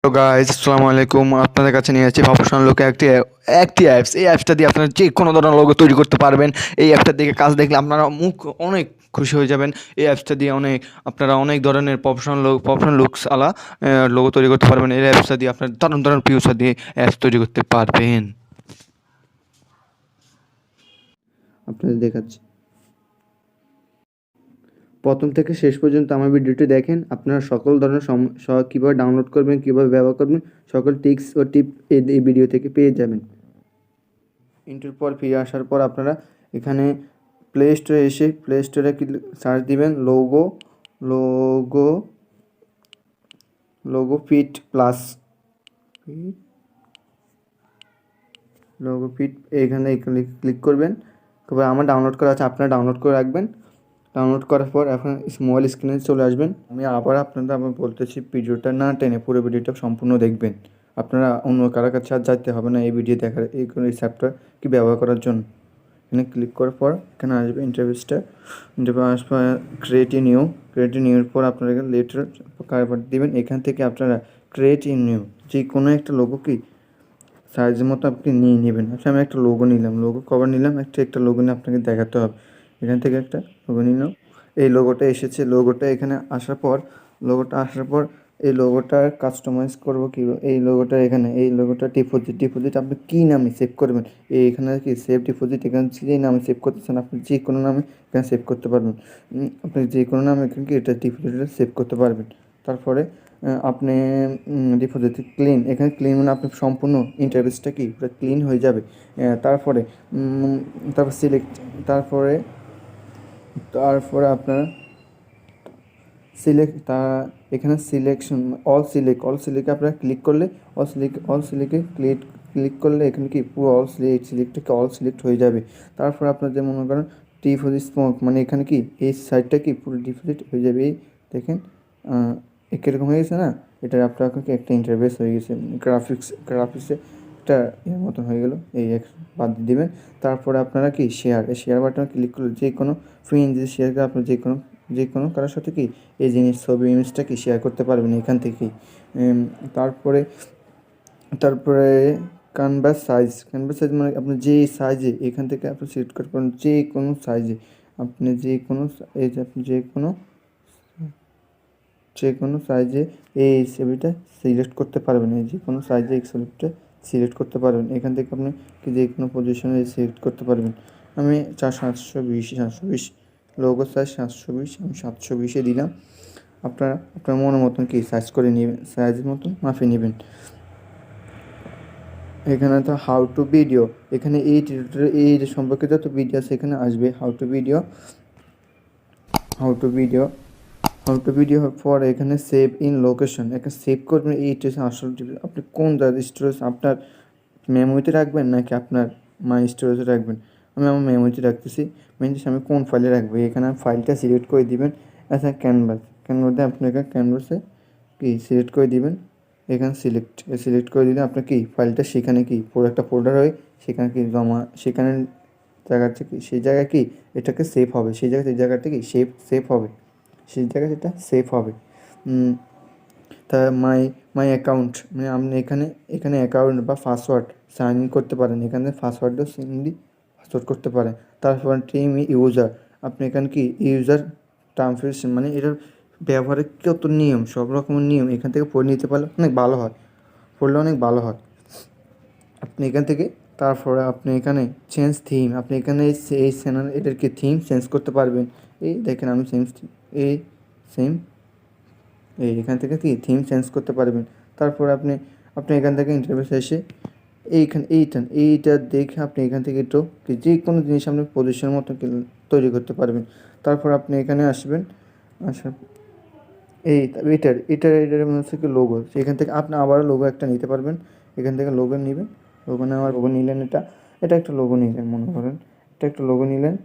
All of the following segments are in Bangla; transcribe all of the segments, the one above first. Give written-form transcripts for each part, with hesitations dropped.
তো গাইজ আসসালামু আলাইকুম, আপনাদের কাছে নিয়ে যাচ্ছি প্রফেশনাল লোকে একটি একটি অ্যাপস। এই অ্যাপসটা দিয়ে আপনারা যে কোনো ধরনের লোগো তৈরি করতে পারবেন। এই অ্যাপটা দেখে কাজ দেখলে আপনারা মুখ অনেক খুশি হয়ে যাবেন। এই অ্যাপসটা দিয়ে আপনারা অনেক ধরনের প্রফেশনাল লুকস আলা লোগো তৈরি করতে পারবেন। এই অ্যাপসটা দিয়ে আপনার দারুণ দারুণ ফিউচার দিয়ে অ্যাপস তৈরি করতে পারবেন। আপনাদের দেখাচ্ছি, প্রথম থেকে শেষ পর্যন্ত আমার ভিডিওটি দেখেন। আপনারা সকল ধরনের কীভাবে ডাউনলোড করবেন, কীভাবে ব্যবহার করবেন, সকল টিপস ও টিপ এই ভিডিও থেকে পেয়ে যাবেন। ইন্টার পর ফিরে আসার পর আপনারা এখানে প্লে স্টোরে এসে প্লে স্টোরে সার্চ দিবেন logo logo fit plus logo fit, এখানে ক্লিক করবেন। তারপর আমার ডাউনলোড করা আছে, আপনারা ডাউনলোড করে রাখবেন। ডাউনলোড করার পর এখন মোবাইল স্ক্রিনে চলে আসবেন। আমি আবার আমি বলতেছি, ভিডিওটা না টেনে পুরো ভিডিওটা সম্পূর্ণ দেখবেন। আপনারা অন্য কারো কাছে আর যাইতে হবে না এই ভিডিও দেখার, এই অ্যাপটা কি ব্যবহার করার জন্য। এখানে ক্লিক করার পর এখানে আসবে ইন্টারভিউ আসবে ক্রিয়েট নিউর পর আপনারা এখানে লেটার কারবার দিবেন। এখান থেকে আপনারা ক্রিয়েট নিউ যে কোনো একটা লোগো কি সাইজের মতো আপনি নিয়ে নেবেন। আচ্ছা, আমি একটা লোগো নিলাম, লোগো কভার নিলাম, একটা লোগো নিয়ে আপনাকে দেখাতে হবে। এখান থেকে একটা লোগো নিলাম, এই লোগোটা এসেছে। লোগোটা এখানে আসার পর এই লোগোটার কাস্টমাইজ করবো কি, এই লোগোটা এখানে এই লোগোটা ডিপোজিট আপনি কী নামে সেভ করবেন। এখানে কি সেভ ডিপোজিট, এখানে যেই নামে সেভ করতেছেন আপনি যে কোনো নামে এখানে সেভ করতে পারবেন। আপনি যে কোনো নামে এখানে কি এটা ডিপোজিটটা সেভ করতে পারবেন। তারপরে আপনি ডিপোজিট ক্লিন, এখানে ক্লিন মানে আপনি সম্পূর্ণ ইন্টারফেসটা কি পুরো ক্লিন হয়ে যাবে। তারপরে তারপরে তারপরে আপনারা সিলেক্ট এখানে সিলেকশন অল সিলেক্টে আপনারা ক্লিক করলে অল সিলেক্টে ক্লিক করলে এখানে কি পুরো অল সিলেক্ট হয়ে যাবে। তারপর আপনার যে মনে করেন ডিপোজিট স্মোক, মানে এখানে কি এই সাইডটা কি পুরো ডিপোজিট হয়ে যাবে। এই দেখেন কীরকম হয়ে গেছে না, এটা আপনার একটা ইন্টারফেস হয়ে গেছে। গ্রাফিক্সে একটা এর মতন হয়ে গেল, এই বাদ দিয়ে দেবেন। তারপরে আপনারা কি শেয়ার বাটনে ক্লিক করলে যে কোনো ফ্রেন্ড যদি শেয়ার করে আপনার যে কোনো কারোর সাথে কি এই ছবি ইমেজটা কি শেয়ার করতে পারবেন এখান থেকেই। তারপরে তারপরে ক্যানভাস সাইজ মানে আপনি যে সাইজে এখান থেকে আপনি সিলেক্ট করতে পারেন, যে কোনো সাইজে আপনি যে কোনো সাইজে এই ছবিটা সিলেক্ট করতে পারবেন। এই যে কোনো সাইজে এই ছবিটা সিলেক্ট করতে পারবেন। এখান থেকে আপনি কি যে কোনো পজিশনে সিলেক্ট করতে পারবেন। আমি 720 লোগো সাইজ 720, আমি 720-এ দিলাম। আপনার মনের মতন কি সাইজ করে নেবেন, সাইজের মতন মাফি নেবেন। এখানে তো হাউ টু ভিডিও, এখানে এই সম্পর্কে যত ভিডিও আছে এখানে আসবে। হাউ টু ভিডিও হওয়ার পর এখানে সেভ ইন লোকেশন, এখানে সেভ করবেন। এইটা আসল আপনি কোন জায়গায় স্টোরেজ আপনার মেমোরিতে রাখবেন নাকি আপনার মাই স্টোরেজে রাখবেন। আমি আমার মেমোরিতে রাখতেছি। আমি কোন ফাইলে রাখবো, এখানে ফাইলটা সিলেক্ট করে দিবেন। আচ্ছা, ক্যানভাসে আপনি এখানে ক্যানভাসে কি সিলেক্ট করে দিবেন। এখানে সিলেক্ট করে দিলে আপনার কি ফাইলটা সেখানে কি পুরো একটা ফোল্ডার হয়, সেখানে কি সেখানে জায়গা থেকে সেই জায়গায় কি এটাকে সেভ হবে, সেই জায়গাটা কি সেভ হবে, সেই জায়গায় সেটা সেভ হবে। তা মাই অ্যাকাউন্ট মানে আপনি এখানে অ্যাকাউন্ট বা পাসওয়ার্ড সাইন ইন করতে পারেন, এখানে পাসওয়ার্ডও পাসওয়ার্ড করতে পারেন। তারপর টিম ইউজার, আপনি এখানে কি ইউজার টার্মস মানে এটার ব্যবহারের কত নিয়ম, সব রকমের নিয়ম এখান থেকে পড়ে নিতে পারলে অনেক ভালো হয়। আপনি এখান থেকে তারপরে আপনি এখানে চেঞ্জ থিম, আপনি এখানে এই চ্যানেল এদেরকে থিম চেঞ্জ করতে পারবেন। এই দেখেন আমি এখান থেকে কি থিম চেঞ্জ করতে পারবেন। তারপর আপনি এখান থেকে ইন্টারফেসে এসে এইটা দেখে আপনি এখান থেকে একটু যে কোনো জিনিস আপনি পজিশন মতো তৈরি করতে পারবেন। তারপর আপনি এখানে আসবেন, এটার মনে হচ্ছে কি লোগো, সেখান থেকে আপনি আবার লোগো একটা নিতে পারবেন। এখান থেকে লোগো নেবেন, লোগো নিলেন, এটা একটা লোগো নিলেন, মনে করেন এটা একটা লোগো নিলেন।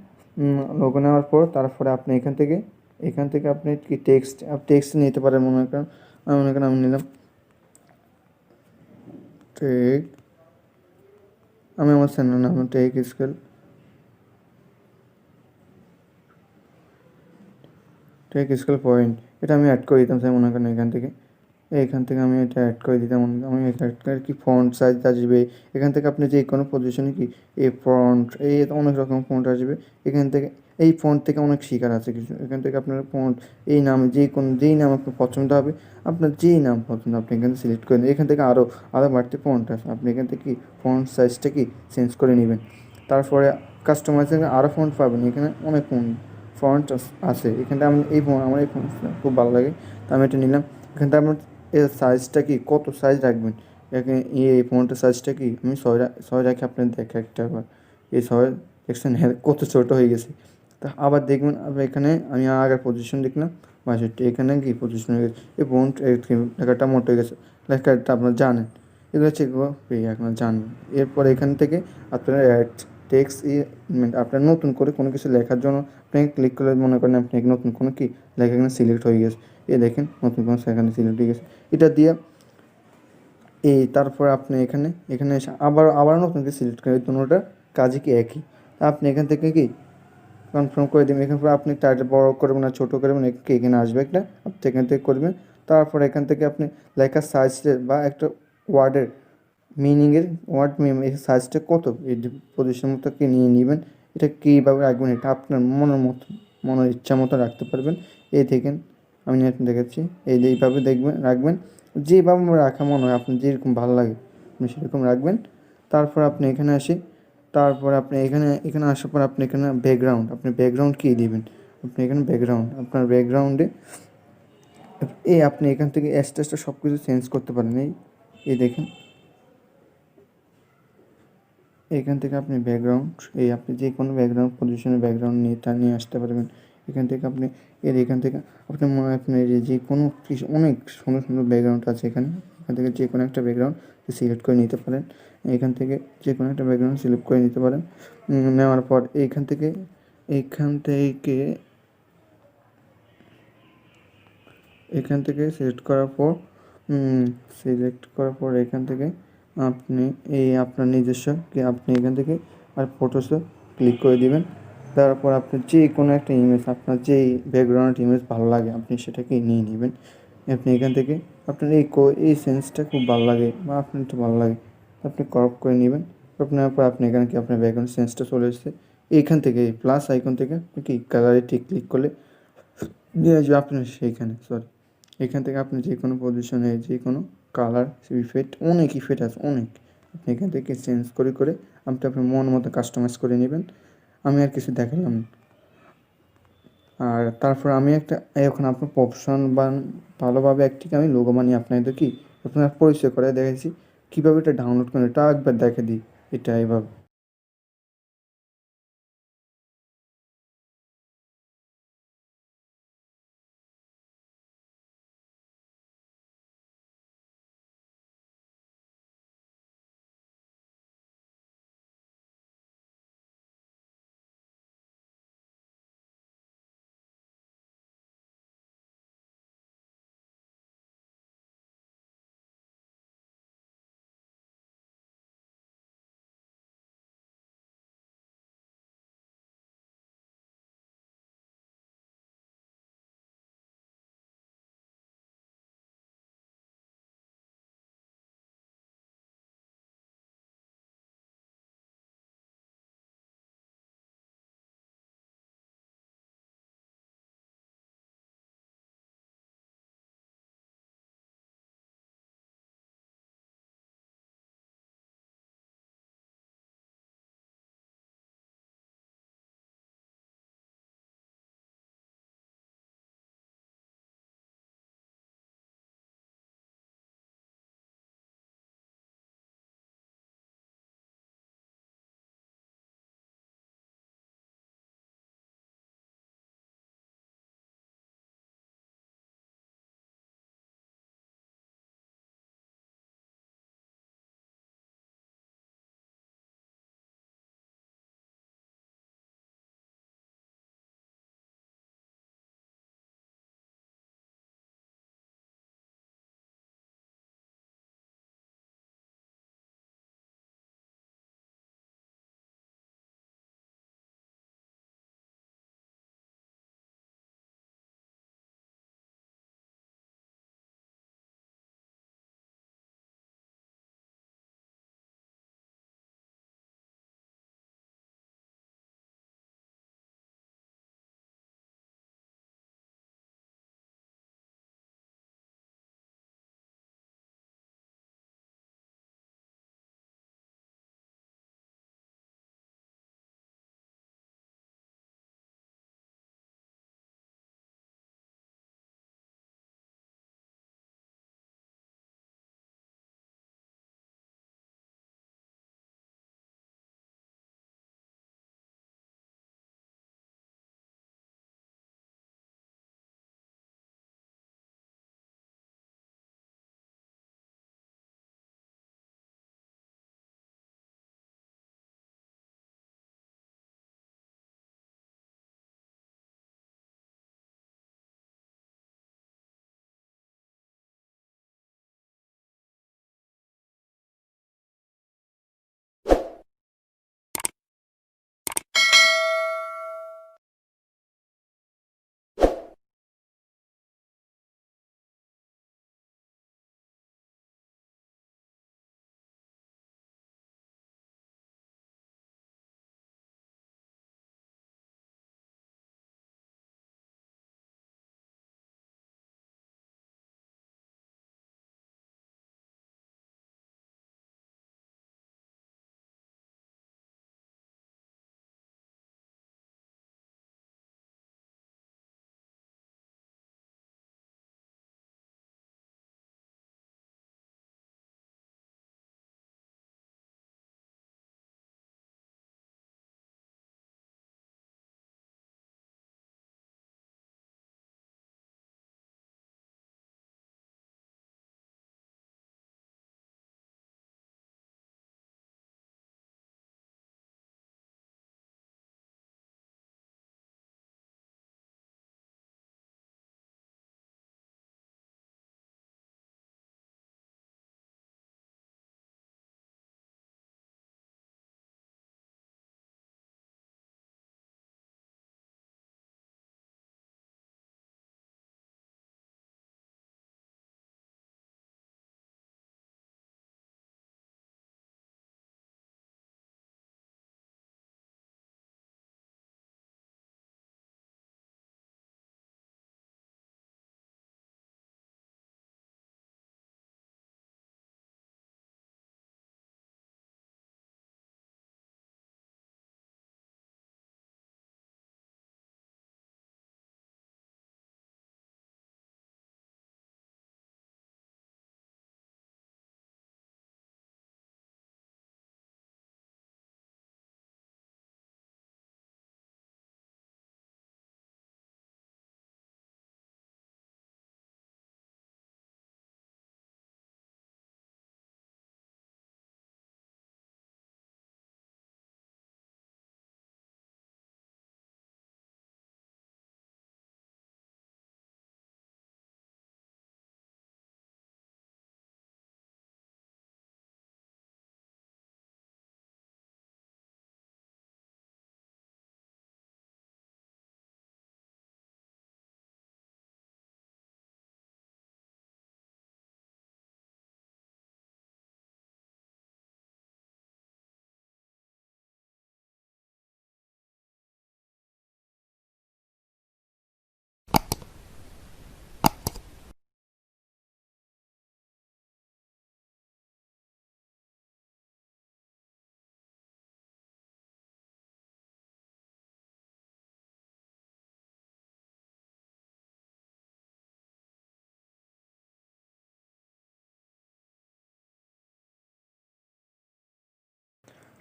লোগো নেওয়ার পর তারপরে আপনি এখান থেকে আপনি কি টেক্সট নিতে পারেন। মনে করেন আমি নিলাম আমি আমার চ্যানেল নাম টেক স্কেল পয়েন্ট, এটা আমি অ্যাড করে দিতাম। মনে করেন এখান থেকে এখান থেকে আমি এটা অ্যাড করে দিতাম, আমি অ্যাড করে কি ফন্ট সাইজ আসবে, এখান থেকে আপনি যে কোনো পজিশনে কি এই ফন্ট এই অনেক রকম ফন্ট আসবে। এখান থেকে এই ফন্ট থেকে অনেক শিকার আছে কিছু, এখান থেকে আপনার ফন্ট এই নাম যেই নাম আপনার পছন্দ হবে, আপনার যেই নাম পছন্দ আপনি এখানে সিলেক্ট করে নিন। এখান থেকে আরও বাড়তি ফন্ট আছে, আপনি এখান থেকে কি ফন্ট সাইজটা কি চেঞ্জ করে নেবেন। তারপরে কাস্টমাইজের আরও ফন্ট পাবেন, এখানে অনেক ফন্ট আছে। এখানটা আমি আমার এই ফন্টটা খুব ভালো লাগে, তো আমি এটা নিলাম। এখানটা আমার এর সাইজটা কি কত সাইজ রাখবেন, এখানে এই ফোনটার সাইজটা কি আমি ছয় রাখি, আপনার দেখা একটা আবার এই ছয় দেখছেন হ্যাঁ কত ছোটো হয়ে গেছে। তা আবার দেখবেন আবার এখানে আমি আগের পজিশন দেখলাম 62, এখানে কি পজিশন হয়ে গেছে, এই ফোন লেখাটা মোট হয়ে গেছে, লেখাটা আপনার জানেন, এগুলো হচ্ছে আপনার জানেন। এরপর এখান থেকে আপনার টেক্সট আপনার নতুন করে কোনো কিছু লেখার জন্য আপনি ক্লিক করলে মনে করেন আপনি নতুন কোনো কি লেখা এখানে সিলেক্ট হয়ে গেছে, দেখেন নতুন কোনো সেখানে সিলেক্ট হয়ে গেছে। এটা দিয়ে তারপর আপনি এখানে এসে আবার নতুন করে সিলেক্ট করে দুটোটা কাজই কি একই। আপনি এখান থেকে কি কনফার্ম করে দেবেন, এখান থেকে আপনি টাইটেল বড় করবেন না ছোটো করবেন, এখানে আসবে একটা, আপনি এখান থেকে করবেন। তারপর এখান থেকে আপনি লেখার সাইজ বা একটা ওয়ার্ডের মিনিংয়ের এই সাইজটা কত এই পজিশন মতো কি নিয়ে নেবেন, এটা কীভাবে রাখবেন এটা আপনার মনের ইচ্ছা মতো রাখতে পারবেন। এই দেখেন আমি এখন দেখাচ্ছি, এইভাবে দেখবেন রাখবেন, যেভাবে রাখা মনে হয় আপনার যেরকম ভালো লাগে আপনি সেরকম রাখবেন। তারপর আপনি এখানে আসি, তারপর আপনি এখানে আসার পর আপনি এখানে আপনি ব্যাকগ্রাউন্ড কী দিবেন, আপনি এখানে আপনার ব্যাকগ্রাউন্ডে আপনি এখান থেকে অ্যাস্টা সব কিছু চেঞ্জ করতে পারেন। দেখেন এখান থেকে আপনি আপনি যে কোনো ব্যাকগ্রাউন্ড পজিশনের ব্যাকগ্রাউন্ড নিয়ে আসতে পারবেন। এখান থেকে আপনি এখান থেকে আপনার যে কোনো কিছু অনেক সুন্দর সুন্দর ব্যাকগ্রাউন্ড আছে এখান থেকে যে কোনো একটা ব্যাকগ্রাউন্ড সিলেক্ট করে নিতে পারেন। এখান থেকে যে কোনো একটা ব্যাকগ্রাউন্ড সিলেক্ট করে নিতে পারেন। নেওয়ার পর এখান থেকে এখান থেকে এখান থেকে সিলেক্ট করার পর এখান থেকে আপনি আপনার নিজস্ব কি আপনি এখান থেকে আর ফটোসে ক্লিক করে দিবেন। তারপর আপনি যে কোনো একটা ইমেজ আপনার যেই ব্যাকগ্রাউন্ড ইমেজ ভালো লাগে আপনি সেটাকে নিয়ে নেবেন। আপনি এখান থেকে আপনার এই সেন্সটা খুব ভালো লাগে বা আপনার একটু ভালো লাগে, আপনি ক্রপ করে নেবেন। ক্রপ নেওয়ার পর আপনি এখানে কি আপনার ব্যাকগ্রাউন্ড সেন্সটা চলে এসেছে। এইখান থেকে প্লাস আইকন থেকে আপনি কি গ্যালারি ঠিক ক্লিক করলে নিয়ে আসবে আপনার সেইখানে এখান থেকে আপনি যে কোনো পজিশনে যে কোনো কালার অনেক ইফেক্ট আছে অনেক, আপনি এখান থেকে চেঞ্জ করে আপনি আপনার মন মতো কাস্টমাইজ করে নেবেন। আমি আর কিছু দেখালাম না। আর তারপর আমি এখন আপনার প্রফেশন বা ভালোভাবে আমি লোগো বানিয়ে আপনাদের কি আপনার পরিচয় করে দেখেছি কীভাবে এটা ডাউনলোড করেন, এটা একবার দেখে দিই এটা এভাবে।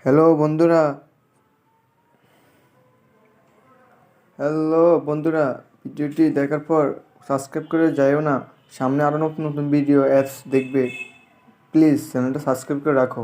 হ্যালো বন্ধুরা, ভিডিওটি দেখার পর সাবস্ক্রাইব করে যাইও না, সামনে আরও নতুন নতুন ভিডিও অ্যাপস দেখবে। প্লিজ চ্যানেলটা সাবস্ক্রাইব করে রাখো।